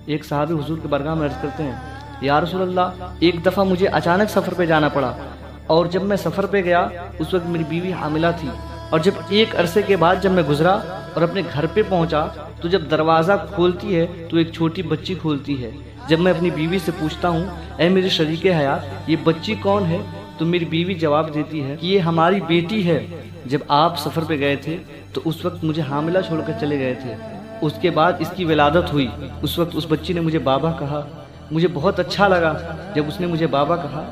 ایک صحابی حضور کے بارگاہ میں عرض کرتے ہیں یا رسول اللہ ایک دفعہ مجھے اچانک سفر پہ جانا پڑا، اور جب میں سفر پہ گیا اس وقت میری بیوی حاملہ تھی، اور جب ایک عرصے کے بعد جب میں گزرا اور اپنے گھر پہ پہنچا تو جب دروازہ کھولتی ہے تو ایک چھوٹی بچی کھولتی ہے۔ جب میں اپنی بیوی سے پوچھتا ہوں اے میری شریک حیات یہ بچی کون ہے، تو میری بیوی جواب دیتی ہے کہ یہ ہماری بیٹی ہے، جب آپ سفر پہ گئے تھے تو اس وقت مجھے حاملہ چھوڑ کر چلے گئے تھے، اس کے بعد اس کی ولادت ہوئی، اس وقت اس بچی نے مجھے بابا کہا، مجھے بہت اچھا لگا، جب اس نے مجھے بابا کہا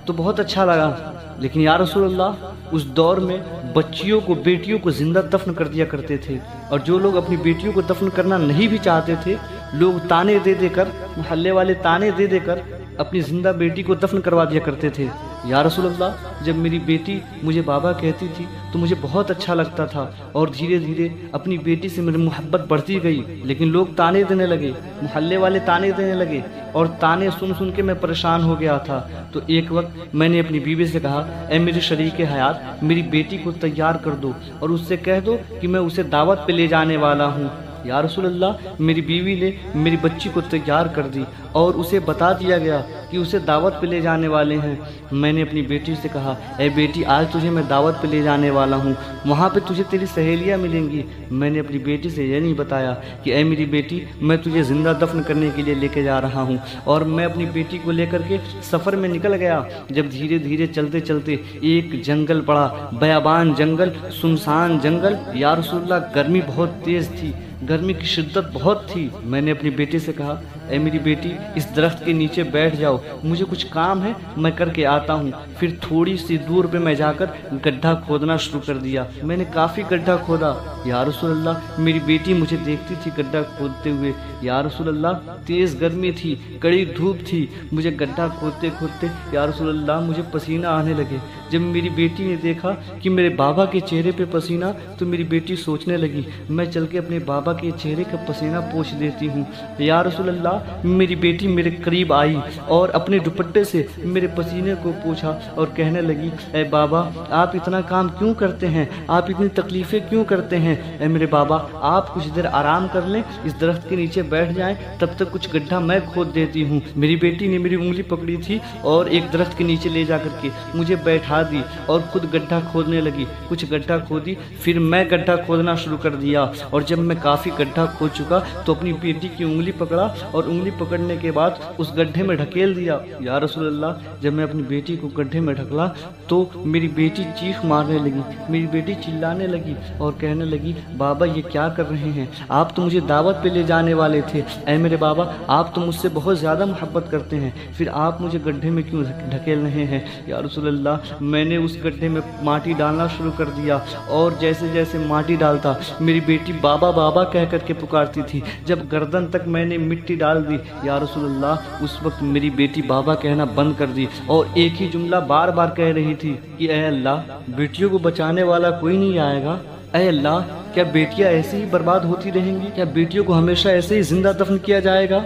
تو بہت اچھا لگا، لیکن یا رسول اللہ اس دور میں بچیوں کو بیٹیوں کو زندہ دفن کر دیا کرتے تھے، اور جو لوگ اپنی بیٹیوں کو دفن کرنا نہیں بھی چاہتے تھے لوگ تانے دے دے کر، محلے والے تانے دے دے کر اپنی زندہ بیٹی کو دفن کروا دیا کرتے تھے۔ یا رسول اللہ جب میری بیٹی مجھے بابا کہتی تھی تو مجھے بہت اچھا لگتا تھا، اور دھیرے دھیرے اپنی بیٹی سے میری محبت بڑھتی گئی، لیکن لوگ تانے دینے لگے، محلے والے تانے دینے لگے، اور تانے سن سن کے میں پریشان ہو گیا تھا۔ تو ایک وقت میں نے اپنی بیوی سے کہا اے میری شریک حیات میری بیٹی کو تیار کر دو اور اس سے کہہ دو کہ میں اسے دعوت پہ لے جانے والا ہوں۔ یا رسول اللہ میری بیوی نے میری بچی کو تیار کر دی اور اسے بتا دیا گیا کہ اسے دعوت پہ لے جانے والے ہیں۔ میں نے اپنی بیٹی سے کہا اے بیٹی آج تجھے میں دعوت پہ لے جانے والا ہوں، وہاں پہ تجھے تیری سہیلیاں ملیں گی۔ میں نے اپنی بیٹی سے یہ نہیں بتایا کہ اے میری بیٹی میں تجھے زندہ دفن کرنے کے لیے لے کے جا رہا ہوں، اور میں اپنی بیٹی کو لے کر کے سفر میں نکل گیا۔ جب دھیرے دھیرے چلتے چلتے ایک جنگل پڑا، بیابان جنگل، سنسان جنگل۔ یا رسول اللہ گرمی بہت تیز تھی، گرمی کی شدت بہت تھی۔ میں نے اپنی بیٹی سے کہا اے میری بیٹی اس درخت کے نیچے بیٹھ جاؤ، مجھے کچھ کام ہے میں کر کے آتا ہوں۔ پھر تھوڑی سی دور پہ میں جا کر گڈھا کھودنا شروع کر دیا، میں نے کافی گڈھا کھودا۔ یا رسول اللہ میری بیٹی مجھے دیکھتی تھی گڈھا کھودتے ہوئے۔ یا رسول اللہ تیز گرمی تھی، کڑی دھوپ تھی، مجھے گڈھا کھودتے کھودتے یا رسول اللہ مجھے پسینہ آنے لگے۔ جب میری بیٹی نے دیکھا کہ میرے بابا کے چہرے پہ پسینہ تو میری بیٹی سوچنے لگی میں چل کے اپنے بابا کے چہرے کا پسینہ پوچھ دیتی ہوں۔ یا رسول اللہ میری بیٹی میرے قریب آئی اور اپنے دوپٹے سے میرے پسینے کو پوچھا اور کہنے لگی اے بابا آپ اتنا کام کیوں کرتے ہیں، آپ اتنی تکلیفیں کیوں کرتے ہیں، اے میرے بابا آپ کچھ دیر آرام کر لیں، اس درخت کے نیچے بیٹھ جائیں، تب تک کچھ گڈھا میں کھود دیتی ہوں۔ میری بیٹی نے میری انگلی پکڑی تھی اور ایک درخت کے نیچے لے جا کر کے مجھے بیٹھا دی اور خود گڈھا کھودنے لگی، کچھ گڈھا کھودی، پھر میں گڈھا کھودنا شروع کر دیا، اور جب میں کافی گڈھا کھود چکا تو اپنی بیٹی کی انگلی پکڑا اور انگلی پکڑنے کے بعد اس گڈھے میں ڈھکیل دیا۔ یا رسول اللہ جب میں اپنی بیٹی کو گڈھے میں ڈھکلا تو میری بیٹی چیخ مارنے لگی، میری بیٹی چلانے لگی اور کہنے لگی بابا یہ کیا کر رہے ہیں، آپ تو مجھے دعوت پہ لے جانے والے تھے، اے میرے بابا آپ تو مجھ سے بہت زیادہ محبت کرتے ہیں، پھر آپ مجھے گڈھے میں کیوں ڈھکیل رہے ہیں۔ یا رسول اللہ میں نے اس گڈھے میں ماٹی ڈالنا شروع کر دیا، اور جیسے جیسے ماٹی ڈالتا میری بیٹی بابا بابا کہہ کر کے پکارتی تھی۔ جب گردن تک میں نے مٹی ڈال دی یا رسول اللہ اس وقت میری بیٹی بابا کہنا بند کر دی اور ایک ہی جملہ بار بار کہہ رہی تھی کہ اے اللہ بیٹیوں کو بچانے والا کوئی نہیں آئے گا، اے اللہ کیا بیٹیاں ایسے ہی برباد ہوتی رہیں گی، کیا بیٹیوں کو ہمیشہ ایسے ہی زندہ دفن کیا جائے گا،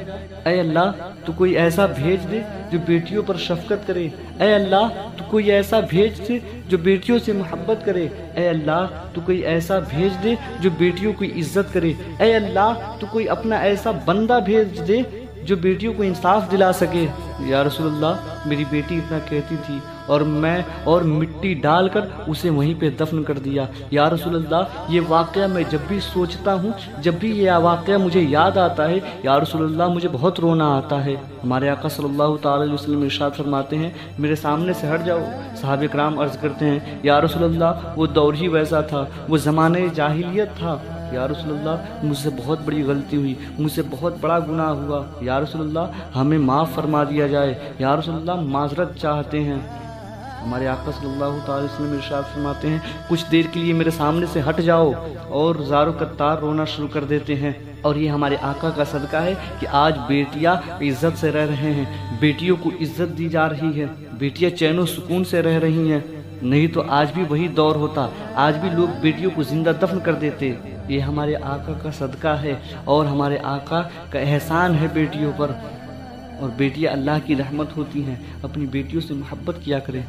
اے اللہ تو کوئی ایسا بھیج دے جو بیٹیوں پر شفقت کرے، اے اللہ تو کوئی ایسا بھیج دے جو بیٹیوں سے محبت کرے، اے اللہ تو کوئی ایسا بھیج دے جو بیٹیوں کی عزت کرے، اے اللہ تو کوئی اپنا ایسا بندہ بھیج دے جو بیٹیوں کو انصاف دلا سکے۔ یا رسول اللہ میری بیٹی اتنا کہتی تھی اور میں اور مٹی ڈال کر اسے وہیں پہ دفن کر دیا۔ یا رسول اللہ یہ واقعہ میں جب بھی سوچتا ہوں، جب بھی یہ واقعہ مجھے یاد آتا ہے یا رسول اللہ مجھے بہت رونا آتا ہے۔ ہمارے آقا صلی اللہ تعالی علیہ وسلم ارشاد فرماتے ہیں میرے سامنے سے ہٹ جاؤ۔ صحابہ کرام عرض کرتے ہیں یا رسول اللہ وہ دور ہی ویسا تھا، وہ زمانہ جاہلیت تھا۔ یا رسول اللہ مجھ سے بہت بڑی غلطی ہوئی، مجھ سے بہت بڑا گناہ ہوا، یا رسول اللہ ہمیں معاف فرما دیا جائے، یا رسول اللہ معذرت چاہتے ہیں۔ ہمارے آقا صلی اللہ تعالی وسلم ارشاد فرماتے ہیں کچھ دیر کے لیے میرے سامنے سے ہٹ جاؤ، اور زارو کتار رونا شروع کر دیتے ہیں۔ اور یہ ہمارے آقا کا صدقہ ہے کہ آج بیٹیاں عزت سے رہ رہے ہیں، بیٹیوں کو عزت دی جا رہی ہے، بیٹیاں چین و سکون سے رہ رہی ہیں، نہیں تو آج بھی وہی دور ہوتا، آج بھی لوگ بیٹیوں کو زندہ دفن کر دیتے۔ یہ ہمارے آقا کا صدقہ ہے اور ہمارے آقا کا احسان ہے بیٹیوں پر، اور بیٹیاں اللہ کی رحمت ہوتی ہیں، اپنی بیٹیوں سے محبت کیا کریں۔